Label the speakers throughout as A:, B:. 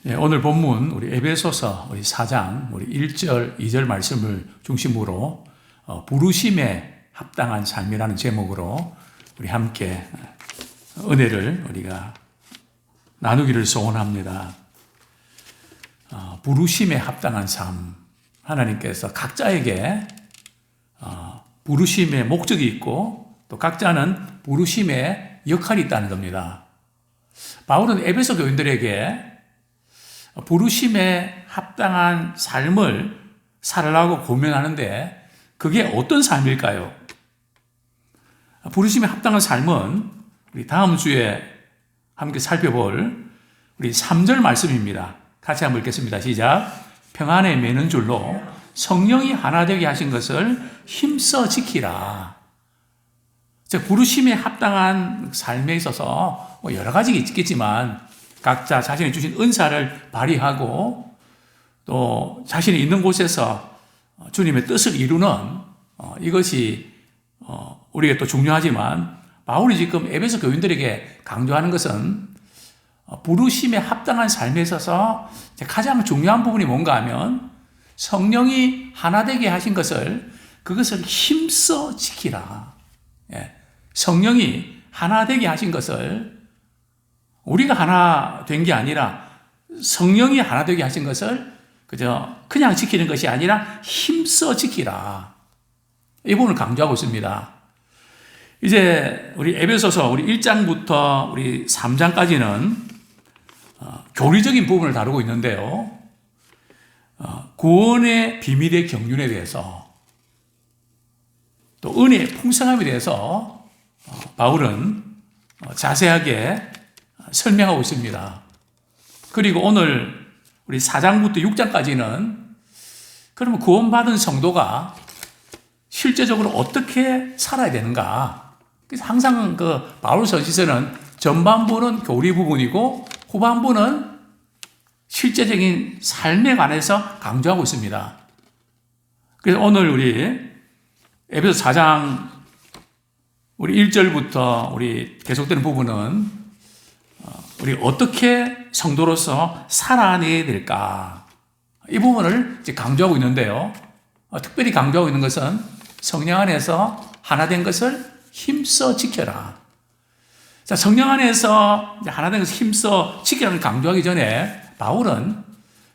A: 오늘 본문 우리 에베소서 우리 4장 우리 1절, 2절 말씀을 중심으로 부르심에 합당한 삶이라는 제목으로 우리 함께 은혜를 우리가 나누기를 소원합니다. 부르심에 합당한 삶. 하나님께서 각자에게 부르심의 목적이 있고 또 각자는 부르심의 역할이 있다는 겁니다. 바울은 에베소 교인들에게 부르심에 합당한 삶을 살라고 고면하는데 그게 어떤 삶일까요? 부르심에 합당한 삶은 우리 다음 주에 함께 살펴볼 우리 3절 말씀입니다. 같이 한번 읽겠습니다. 시작. 평안에 매는 줄로 성령이 하나 되게 하신 것을 힘써 지키라. 즉 부르심에 합당한 삶에 있어서 여러 가지가 있겠지만 각자 자신이 주신 은사를 발휘하고 또 자신이 있는 곳에서 주님의 뜻을 이루는 이것이 우리에게 또 중요하지만 바울이 지금 에베소 교인들에게 강조하는 것은 부르심에 합당한 삶에 있어서 가장 중요한 부분이 뭔가 하면 성령이 하나 되게 하신 그것을 힘써 지키라. 성령이 하나 되게 하신 것을 우리가 하나 된 게 아니라 성령이 하나 되게 하신 것을 그냥 지키는 것이 아니라 힘써 지키라. 이 부분을 강조하고 있습니다. 이제 우리 에베소서 우리 1장부터 우리 3장까지는 교리적인 부분을 다루고 있는데요. 구원의 비밀의 경륜에 대해서 또 은혜의 풍성함에 대해서 바울은 자세하게 설명하고 있습니다. 그리고 오늘 우리 4장부터 6장까지는 그러면 구원받은 성도가 실제적으로 어떻게 살아야 되는가? 그래서 항상 바울 서신서는 전반부는 교리 부분이고 후반부는 실제적인 삶에 관해서 강조하고 있습니다. 그래서 오늘 우리 에베소 4장 우리 1절부터 우리 계속되는 부분은 우리 어떻게 성도로서 살아내야 될까? 이 부분을 이제 강조하고 있는데요. 특별히 강조하고 있는 것은 성령 안에서 하나 된 것을 힘써 지켜라. 자, 성령 안에서 하나 된 것을 힘써 지키라는 강조하기 전에 바울은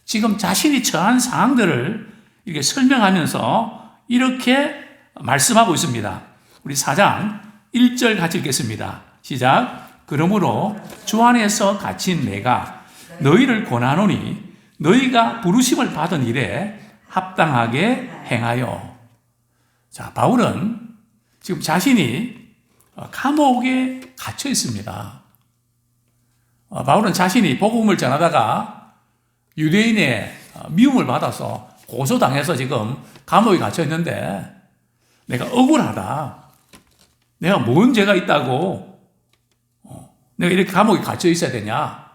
A: 지금 자신이 처한 상황들을 이렇게 설명하면서 이렇게 말씀하고 있습니다. 우리 4장 1절 같이 읽겠습니다. 시작. 그러므로 주 안에서 갇힌 내가 너희를 권하노니 너희가 부르심을 받은 일에 합당하게 행하여. 자, 바울은 지금 자신이 감옥에 갇혀 있습니다. 바울은 자신이 복음을 전하다가 유대인의 미움을 받아서 고소당해서 지금 감옥에 갇혀 있는데 내가 억울하다. 내가 뭔 죄가 있다고 내가 이렇게 감옥에 갇혀 있어야 되냐?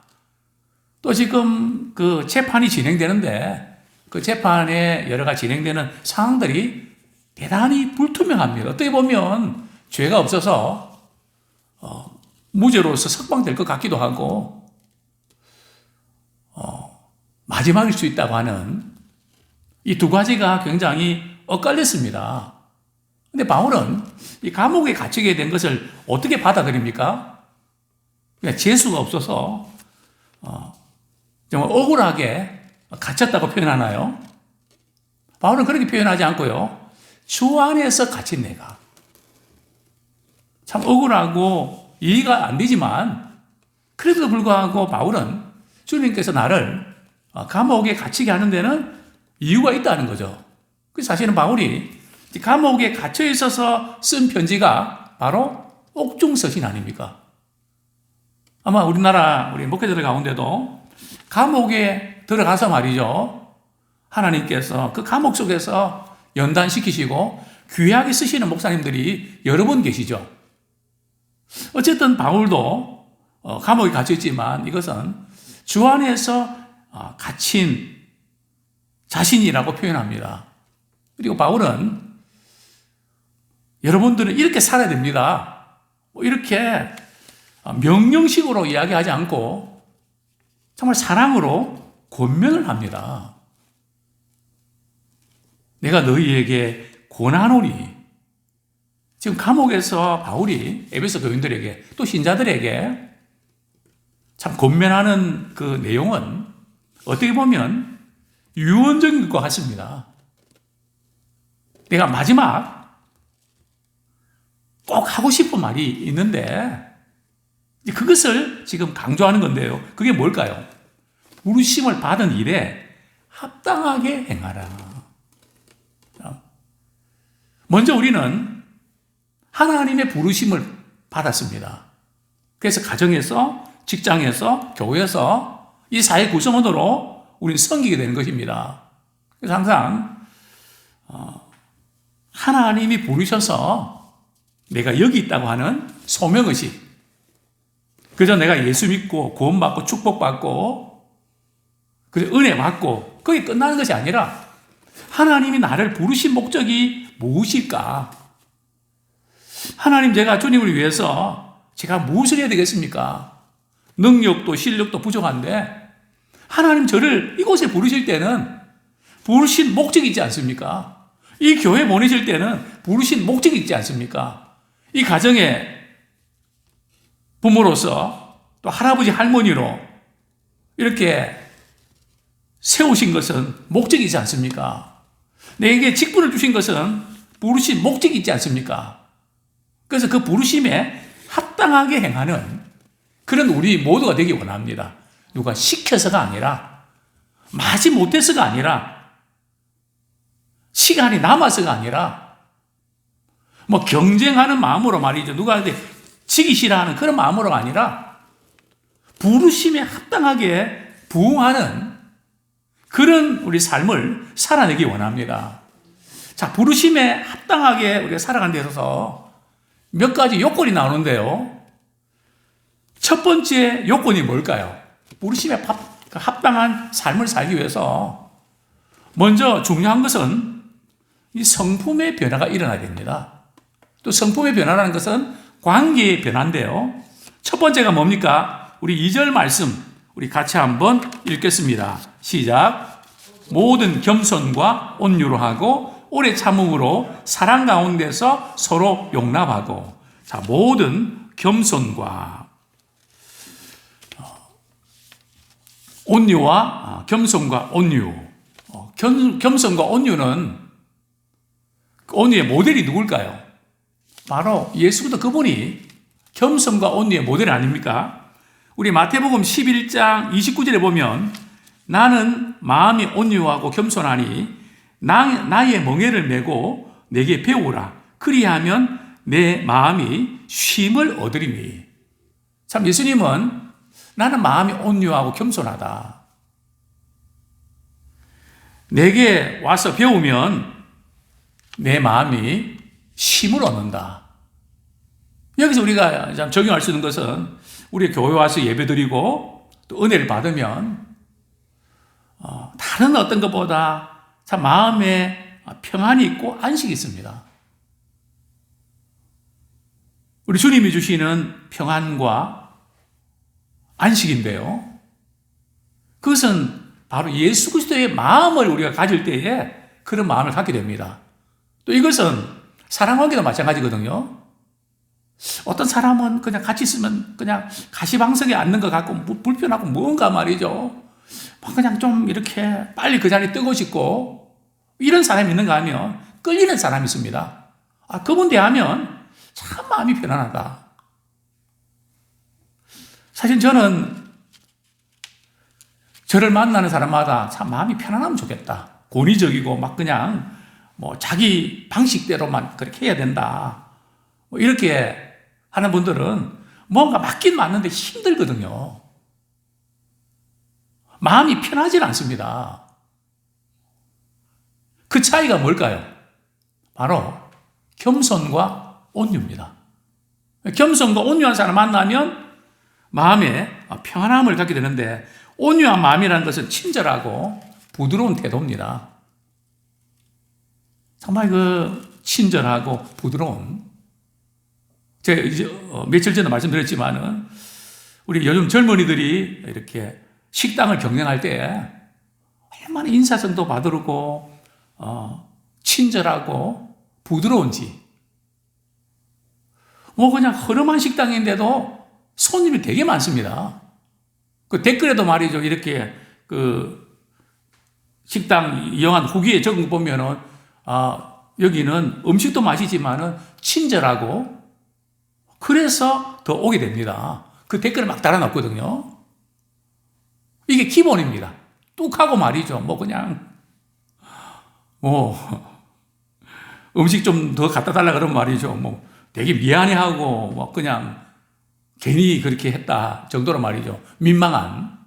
A: 또 지금 그 재판이 진행되는데 그 재판에 여러 가지 진행되는 상황들이 대단히 불투명합니다. 어떻게 보면 죄가 없어서 무죄로서 석방될 것 같기도 하고 마지막일 수 있다고 하는 이 두 가지가 굉장히 엇갈렸습니다. 근데 바울은 이 감옥에 갇히게 된 것을 어떻게 받아들입니까? 그냥 재수가 없어서 정말 억울하게 갇혔다고 표현하나요? 바울은 그렇게 표현하지 않고요. 주 안에서 갇힌 내가. 참 억울하고 이해가 안 되지만 그래도 불구하고 바울은 주님께서 나를 감옥에 갇히게 하는 데는 이유가 있다는 거죠. 그래서 사실은 바울이 감옥에 갇혀 있어서 쓴 편지가 바로 옥중서신 아닙니까? 아마 우리나라 우리 목회자들 가운데도 감옥에 들어가서 말이죠. 하나님께서 그 감옥 속에서 연단시키시고 귀하게 쓰시는 목사님들이 여러 분 계시죠. 어쨌든 바울도 감옥에 갇혀 있지만 이것은 주 안에서 갇힌 자신이라고 표현합니다. 그리고 바울은 여러분들은 이렇게 살아야 됩니다. 이렇게 명령식으로 이야기하지 않고 정말 사랑으로 권면을 합니다. 내가 너희에게 권하노니. 지금 감옥에서 바울이 에베소 교인들에게 또 신자들에게 참 권면하는 그 내용은 어떻게 보면 유언적인 것 같습니다. 내가 마지막 꼭 하고 싶은 말이 있는데 그것을 지금 강조하는 건데요. 그게 뭘까요? 부르심을 받은 일에 합당하게 행하라. 먼저 우리는 하나님의 부르심을 받았습니다. 그래서 가정에서, 직장에서, 교회에서 이 사회 구성원으로 우리는 섬기게 되는 것입니다. 그래서 항상 하나님이 부르셔서 내가 여기 있다고 하는 소명의식, 그저 내가 예수 믿고 구원받고 축복받고 그저 은혜 받고 거기 끝나는 것이 아니라 하나님이 나를 부르신 목적이 무엇일까? 하나님, 제가 주님을 위해서 제가 무엇을 해야 되겠습니까? 능력도 실력도 부족한데 하나님 저를 이곳에 부르실 때는 부르신 목적이 있지 않습니까? 이 교회 보내실 때는 부르신 목적이 있지 않습니까? 이 가정에 부모로서 또 할아버지 할머니로 이렇게 세우신 것은 목적이 있지 않습니까? 내게 직분을 주신 것은 부르신 목적이 있지 않습니까? 그래서 그 부르심에 합당하게 행하는 그런 우리 모두가 되기 원합니다. 누가 시켜서가 아니라, 마지 못해서가 아니라, 시간이 남아서가 아니라, 뭐 경쟁하는 마음으로 말이죠. 누구한테 지기 싫어하는 그런 마음으로가 아니라, 부르심에 합당하게 부응하는 그런 우리 삶을 살아내기 원합니다. 자, 부르심에 합당하게 우리가 살아가는 데 있어서 몇 가지 요건이 나오는데요. 첫 번째 요건이 뭘까요? 부르심에 합당한 삶을 살기 위해서 먼저 중요한 것은 이 성품의 변화가 일어나야 됩니다. 또 성품의 변화라는 것은 관계의 변화인데요. 첫 번째가 뭡니까? 우리 2절 말씀 우리 같이 한번 읽겠습니다. 시작. 모든 겸손과 온유로 하고 오래 참음으로 사랑 가운데서 서로 용납하고. 자, 모든 겸손과 온유와 겸손과 온유. 겸손과 온유는 온유의 모델이 누굴까요? 바로 예수부터 그분이 겸손과 온유의 모델 아닙니까? 우리 마태복음 11장 29절에 보면 나는 마음이 온유하고 겸손하니 나의 멍에를 메고 내게 배우라. 그리하면 내 마음이 쉼을 얻으리니. 참, 예수님은 나는 마음이 온유하고 겸손하다. 내게 와서 배우면 내 마음이 쉼을 얻는다. 여기서 우리가 적용할 수 있는 것은 우리 교회 와서 예배드리고 또 은혜를 받으면 다른 어떤 것보다 참 마음에 평안이 있고 안식이 있습니다. 우리 주님이 주시는 평안과 안식인데요. 그것은 바로 예수 그리스도의 마음을 우리가 가질 때에 그런 마음을 갖게 됩니다. 또 이것은 사랑관계도 마찬가지거든요. 어떤 사람은 그냥 같이 있으면 그냥 가시방석에 앉는 것 같고 불편하고 뭔가 말이죠. 그냥 좀 이렇게 빨리 그 자리에 뜨고 싶고 이런 사람이 있는가 하면 끌리는 사람이 있습니다. 그분 대하면 참 마음이 편안하다. 사실 저는 저를 만나는 사람마다 참 마음이 편안하면 좋겠다. 권위적이고 막 그냥 뭐 자기 방식대로만 그렇게 해야 된다. 뭐 이렇게 하는 분들은 뭔가 맞긴 맞는데 힘들거든요. 마음이 편하지 않습니다. 그 차이가 뭘까요? 바로 겸손과 온유입니다. 겸손과 온유한 사람 만나면 마음에 평안함을 갖게 되는데 온유한 마음이라는 것은 친절하고 부드러운 태도입니다. 정말 그 친절하고 부드러운. 제가 이제 며칠 전에 말씀드렸지만은 우리 요즘 젊은이들이 이렇게 식당을 경영할 때 얼마나 인사성도 바르고 친절하고 부드러운지. 뭐 그냥 허름한 식당인데도 손님이 되게 많습니다. 그 댓글에도 말이죠. 이렇게 그 식당 이용한 후기에 적은 거 보면은 여기는 음식도 맛이지만은 친절하고 그래서 더 오게 됩니다. 그 댓글을 막 달아놨거든요. 이게 기본입니다. 뚝하고 말이죠. 뭐 그냥 음식 좀 더 갖다 달라 그러면 말이죠. 뭐 되게 미안해하고 뭐 그냥 괜히 그렇게 했다 정도로 말이죠. 민망한.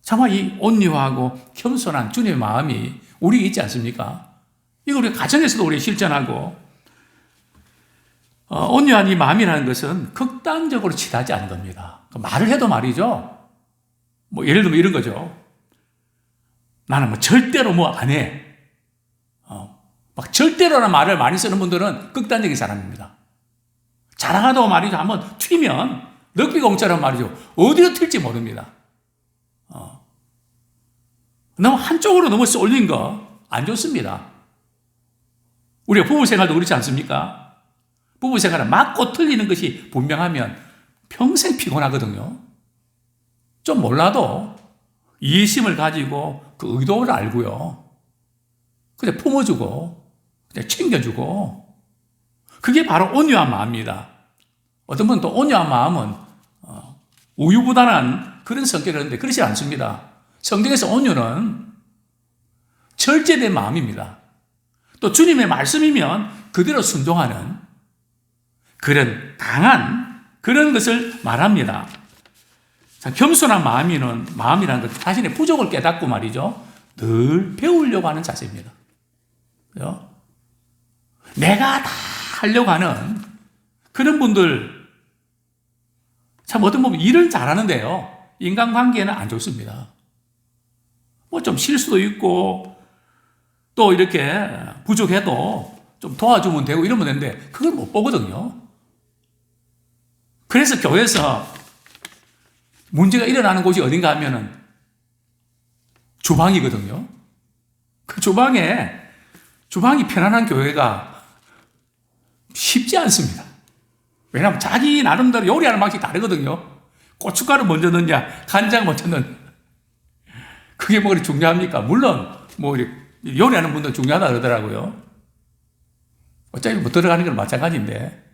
A: 정말 이 온유하고 겸손한 주님의 마음이 우리에 있지 않습니까? 이거 우리 가정에서도 우리 실천하고 온유한 이 마음이라는 것은 극단적으로 치닫지 않은 겁니다. 말을 해도 말이죠. 뭐 예를 들면 이런 거죠. 나는 뭐 절대로 뭐 안 해. 막 절대로라는 말을 많이 쓰는 분들은 극단적인 사람입니다. 자랑하다고 말이죠. 한번 튀면 럭비공처럼 말이죠. 어디로 튈지 모릅니다. 너무 한쪽으로 너무 쏠린 거 안 좋습니다. 우리가 부부 생활도 그렇지 않습니까? 부부 생활은 맞고 틀리는 것이 분명하면 평생 피곤하거든요. 좀 몰라도 이해심을 가지고 그 의도를 알고요. 그냥 품어주고, 그냥 챙겨주고. 그게 바로 온유한 마음입니다. 어떤 분은 또 온유한 마음은 우유부단한 그런 성격이었는데 그렇지 않습니다. 성경에서 온유는 절제된 마음입니다. 또 주님의 말씀이면 그대로 순종하는 그런 강한 그런 것을 말합니다. 자, 겸손한 마음이라는 것, 자신의 부족을 깨닫고 말이죠. 늘 배우려고 하는 자세입니다. 그죠? 내가 다 하려고 하는 그런 분들, 참 어떤 보면 일은 잘하는데요. 인간관계는 안 좋습니다. 뭐 좀 실수도 있고, 또 이렇게 부족해도 좀 도와주면 되고 이러면 되는데, 그걸 못 보거든요. 그래서 교회에서 문제가 일어나는 곳이 어딘가 하면은 주방이거든요. 그 주방이 편안한 교회가 쉽지 않습니다. 왜냐하면 자기 나름대로 요리하는 방식이 다르거든요. 고춧가루 먼저 넣냐, 간장 먼저 넣냐. 그게 뭐 그렇게 중요합니까? 물론, 뭐, 요리하는 분도 중요하다 그러더라고요. 어차피 못 들어가는 건 마찬가지인데.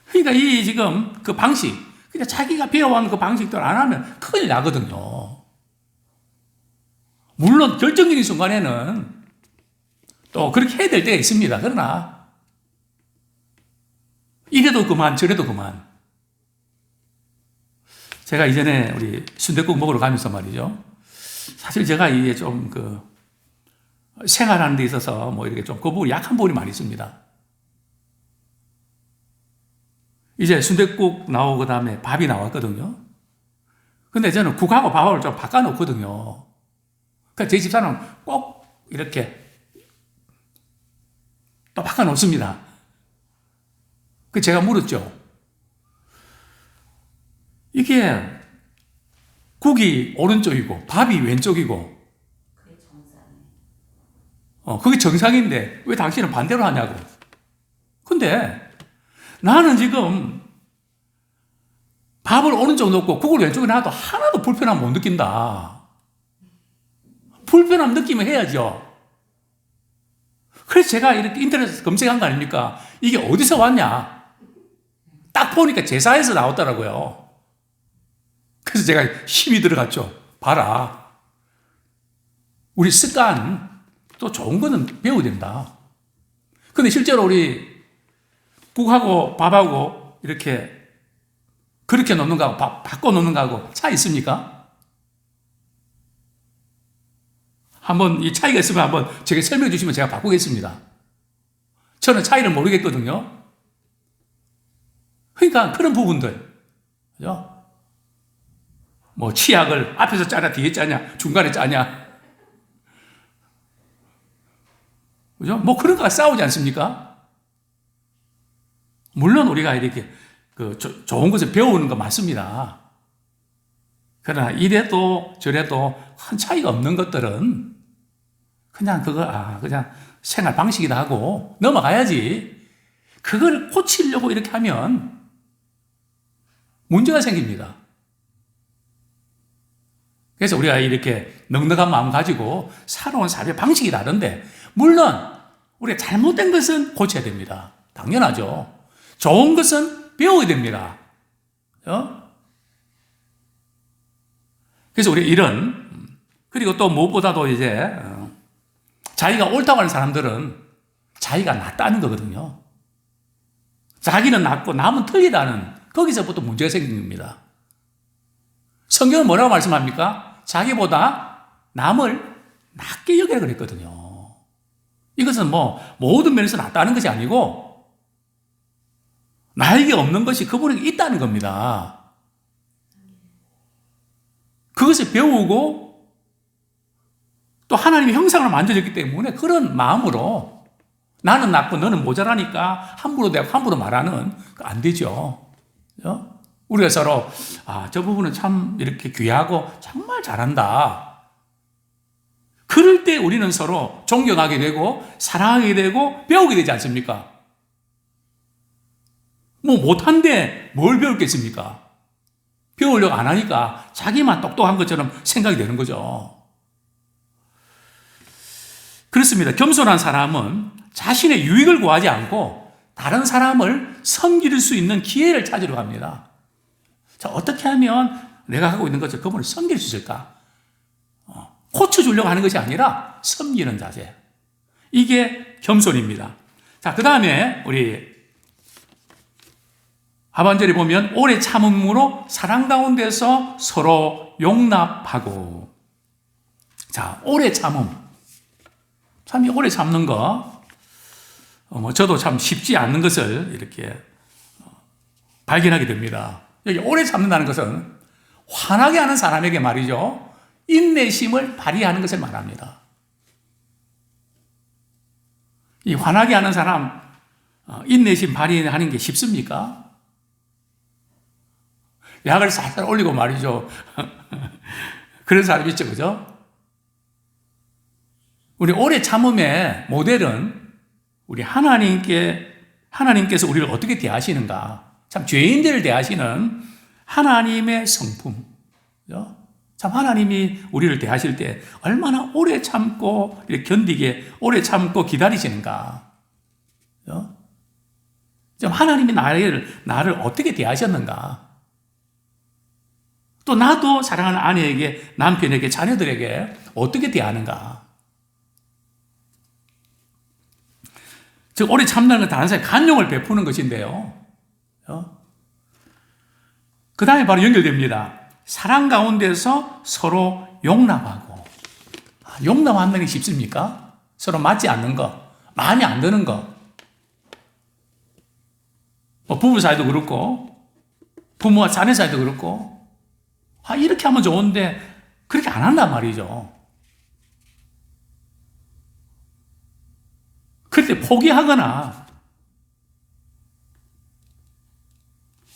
A: 그러니까 이 지금 그 방식, 그냥 자기가 배워온 그 방식대로 안 하면 큰일 나거든요. 물론 결정적인 순간에는 또 그렇게 해야 될 때가 있습니다. 그러나 이래도 그만 저래도 그만. 제가 이전에 우리 순댓국 먹으러 가면서 말이죠. 사실 제가 이게 좀 생활하는 데 있어서 뭐 이렇게 좀 거북이 약한 부분이 많이 있습니다. 이제 순댓국 나오고 그다음에 밥이 나왔거든요. 근데 저는 국하고 밥을 좀 바꿔놓거든요. 그러니까 제 집사람은 꼭 이렇게 또 바꿔놓습니다. 그 제가 물었죠. 이게 국이 오른쪽이고 밥이 왼쪽이고 그게 정상인데 왜 당신은 반대로 하냐고. 근데 나는 지금 밥을 오른쪽 놓고 국을 왼쪽에 놔도 하나도 불편함 못 느낀다. 불편함 느끼면 해야죠. 그래서 제가 이렇게 인터넷에서 검색한 거 아닙니까? 이게 어디서 왔냐? 딱 보니까 제사에서 나왔더라고요. 그래서 제가 힘이 들어갔죠. 봐라. 우리 습관, 또 좋은 거는 배워야 된다. 근데 실제로 우리 국하고 밥하고 이렇게 그렇게 놓는 거하고 바꿔 놓는 거하고 차이 있습니까? 한번 이 차이가 있으면 한번 제게 설명해 주시면 제가 바꾸겠습니다. 저는 차이를 모르겠거든요. 그러니까 그런 부분들, 그죠? 뭐 치약을 앞에서 짜냐 뒤에 짜냐 중간에 짜냐, 그죠? 뭐 그런 거가 싸우지 않습니까? 물론 우리가 이렇게 좋은 것을 배우는 거 맞습니다. 그러나 이래도 저래도 큰 차이가 없는 것들은 그냥 그냥 생활 방식이다 하고 넘어가야지. 그걸 고치려고 이렇게 하면 문제가 생깁니다. 그래서 우리가 이렇게 넉넉한 마음 가지고 살아온 삶의 방식이 다른데, 물론 우리가 잘못된 것은 고쳐야 됩니다. 당연하죠. 좋은 것은 배워야 됩니다. 그래서 우리 그리고 또 무엇보다도 이제 자기가 옳다고 하는 사람들은 자기가 낫다는 거거든요. 자기는 낫고 남은 틀리다는, 거기서부터 문제가 생긴 겁니다. 성경은 뭐라고 말씀합니까? 자기보다 남을 낫게 여기라 그랬거든요. 이것은 모든 면에서 낫다는 것이 아니고 나에게 없는 것이 그분에게 있다는 겁니다. 그것을 배우고 또 하나님의 형상을 만들어졌기 때문에 그런 마음으로 나는 낫고 너는 모자라니까 함부로 대하고 함부로 말하는 안 되죠. 우리가 서로 저 부분은 참 이렇게 귀하고 정말 잘한다. 그럴 때 우리는 서로 존경하게 되고 사랑하게 되고 배우게 되지 않습니까? 못한데 뭘 배웠겠습니까? 배우려고 안 하니까 자기만 똑똑한 것처럼 생각이 되는 거죠. 그렇습니다. 겸손한 사람은 자신의 유익을 구하지 않고 다른 사람을 섬길 수 있는 기회를 찾으려고 합니다. 자, 어떻게 하면 내가 하고 있는 것을 그분을 섬길 수 있을까? 고쳐주려고 하는 것이 아니라 섬기는 자세. 이게 겸손입니다. 자, 그 다음에 우리 하반절에 보면 오래 참음으로 사랑 가운데서 서로 용납하고. 자, 오래 참음. 참 이 오래 참는 거, 저도 참 쉽지 않는 것을 이렇게 발견하게 됩니다. 여기 오래 참는다는 것은 화나게 하는 사람에게 말이죠, 인내심을 발휘하는 것을 말합니다. 이 화나게 하는 사람, 인내심 발휘하는 게 쉽습니까? 약을 살살 올리고 말이죠. 그런 사람 있죠, 그죠? 우리 오래 참음의 모델은 우리 하나님께서 우리를 어떻게 대하시는가. 참 죄인들을 대하시는 하나님의 성품. 참 하나님이 우리를 대하실 때 얼마나 오래 참고 이렇게 견디게 오래 참고 기다리시는가. 좀 하나님이 나를 어떻게 대하셨는가. 또 나도 사랑하는 아내에게, 남편에게, 자녀들에게 어떻게 대하는가. 즉 오래 참는 건 다른 사람에게 간용을 베푸는 것인데요. 그 다음에 바로 연결됩니다. 사랑 가운데서 서로 용납하고. 용납하는 게 쉽습니까? 서로 맞지 않는 거, 마음에 안 드는 거. 부부 사이도 그렇고 부모와 자녀 사이도 그렇고 이렇게 하면 좋은데 그렇게 안 한단 말이죠. 그때 포기하거나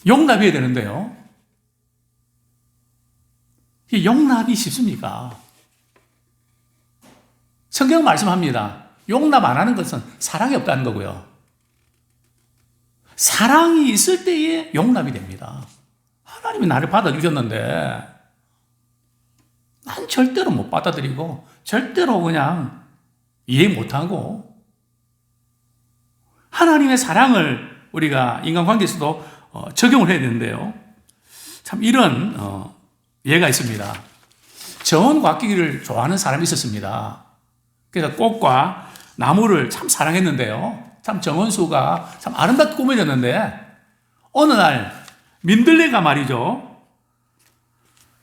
A: 용납해야 되는데요. 이 용납이 쉽습니까? 성경 말씀합니다. 용납 안 하는 것은 사랑이 없다는 거고요. 사랑이 있을 때에 용납이 됩니다. 하나님이 나를 받아주셨는데 난 절대로 못 받아들이고 절대로 그냥 이해 못하고, 하나님의 사랑을 우리가 인간관계에서도 적용을 해야 되는데요. 참 이런 예가 있습니다. 정원과기를 좋아하는 사람이 있었습니다. 그래서 꽃과 나무를 참 사랑했는데요. 참 정원수가 참 아름답게 꾸며졌는데 어느 날 민들레가 말이죠,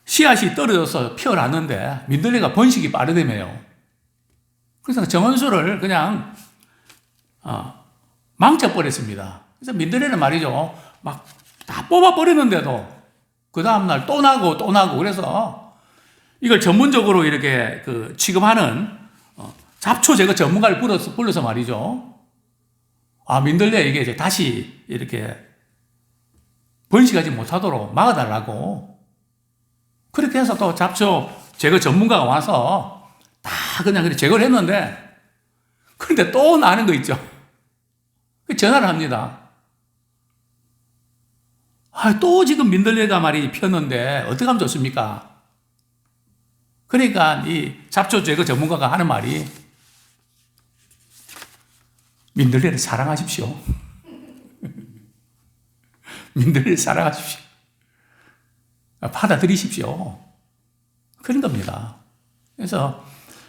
A: 씨앗이 떨어져서 피어났는데 민들레가 번식이 빠르다며요. 그래서 정원수를 그냥 망쳐버렸습니다. 그래서 민들레는 말이죠, 막 다 뽑아버렸는데도 그 다음날 또 나고 또 나고, 그래서 이걸 전문적으로 이렇게 취급하는 잡초 제거 전문가를 불러서 말이죠, 민들레에게 이제 다시 이렇게 번식하지 못하도록 막아달라고. 그렇게 해서 또 잡초 제거 전문가가 와서 다 그냥 제거를 했는데, 그런데 또 나는 거 있죠. 전화를 합니다. 또 지금 민들레가 말이 폈는데 어떻게 하면 좋습니까? 그러니까 이 잡초 제거 전문가가 하는 말이, 민들레를 사랑하십시오. 민들레를 사랑하십시오. 받아들이십시오. 그런 겁니다. 그래서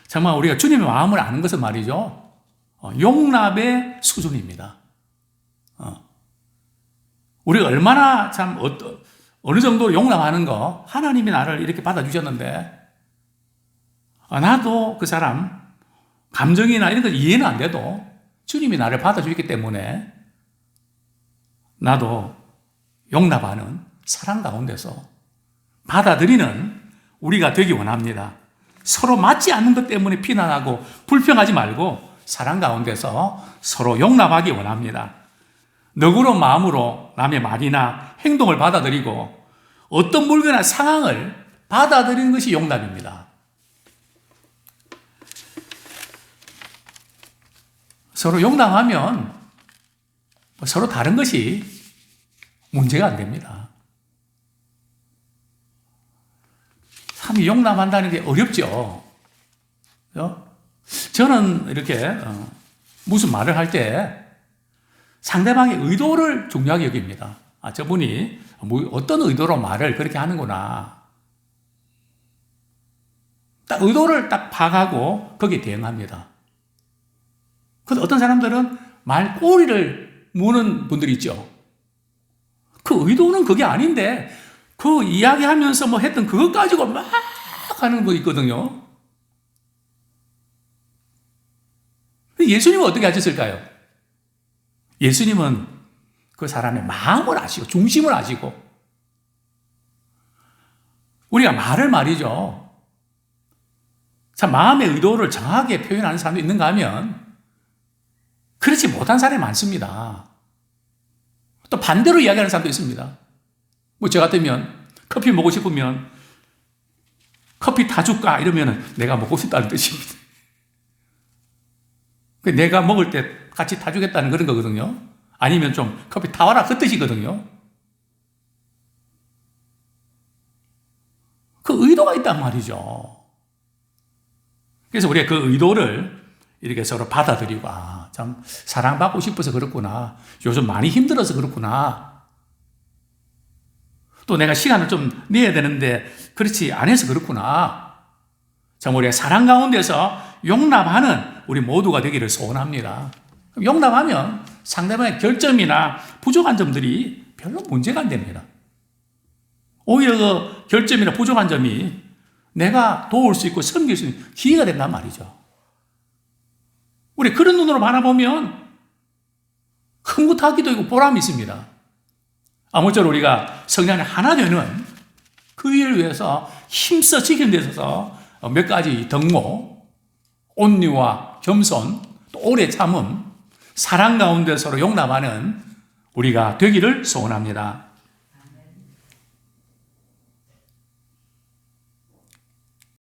A: 정말 우리가 주님의 마음을 아는 것은 말이죠, 용납의 수준입니다. 우리가 얼마나 참 어느 정도 용납하는 거, 하나님이 나를 이렇게 받아주셨는데 나도 그 사람 감정이나 이런 거 이해는 안 돼도 주님이 나를 받아주기 때문에 나도 용납하는 사랑 가운데서 받아들이는 우리가 되기 원합니다. 서로 맞지 않는 것 때문에 비난하고 불평하지 말고 사랑 가운데서 서로 용납하기 원합니다. 너그러운 마음으로 남의 말이나 행동을 받아들이고 어떤 물건이나 상황을 받아들이는 것이 용납입니다. 서로 용납하면 서로 다른 것이 문제가 안 됩니다. 참 용납한다는 게 어렵죠. 저는 이렇게 무슨 말을 할 때 상대방의 의도를 중요하게 여깁니다. 저분이 어떤 의도로 말을 그렇게 하는구나. 딱 의도를 딱 파악하고 거기에 대응합니다. 그런데 어떤 사람들은 말 꼬리를 무는 분들이 있죠. 그 의도는 그게 아닌데 그 이야기하면서 뭐 했던 그것 가지고 막 하는 거 있거든요. 예수님은 어떻게 하셨을까요? 예수님은 그 사람의 마음을 아시고 중심을 아시고, 우리가 말을 말이죠, 참 마음의 의도를 정확하게 표현하는 사람도 있는가 하면 그렇지 못한 사람이 많습니다. 또 반대로 이야기하는 사람도 있습니다. 저 같으면 커피 먹고 싶으면 커피 타줄까? 이러면 내가 먹고 싶다는 뜻입니다. 내가 먹을 때 같이 타주겠다는 그런 거거든요. 아니면 좀 커피 타와라 그 뜻이거든요. 그 의도가 있단 말이죠. 그래서 우리가 그 의도를 이렇게 서로 받아들이고, 참 사랑받고 싶어서 그렇구나. 요즘 많이 힘들어서 그렇구나. 또 내가 시간을 좀 내야 되는데 그렇지 안 해서 그렇구나. 참 우리가 사랑 가운데서 용납하는 우리 모두가 되기를 소원합니다. 용납하면 상대방의 결점이나 부족한 점들이 별로 문제가 안 됩니다. 오히려 그 결점이나 부족한 점이 내가 도울 수 있고 섬길 수 있는 기회가 된단 말이죠. 우리 그런 눈으로 바라보면 흐뭇하기도 있고 보람이 있습니다. 아무쪼록 우리가 성령 안에 하나 되는 그 일을 위해서 힘써 지키는 데 있어서 몇 가지 덕목, 온유와 겸손, 또 오래 참음, 사랑 가운데 서로 용납하는 우리가 되기를 소원합니다.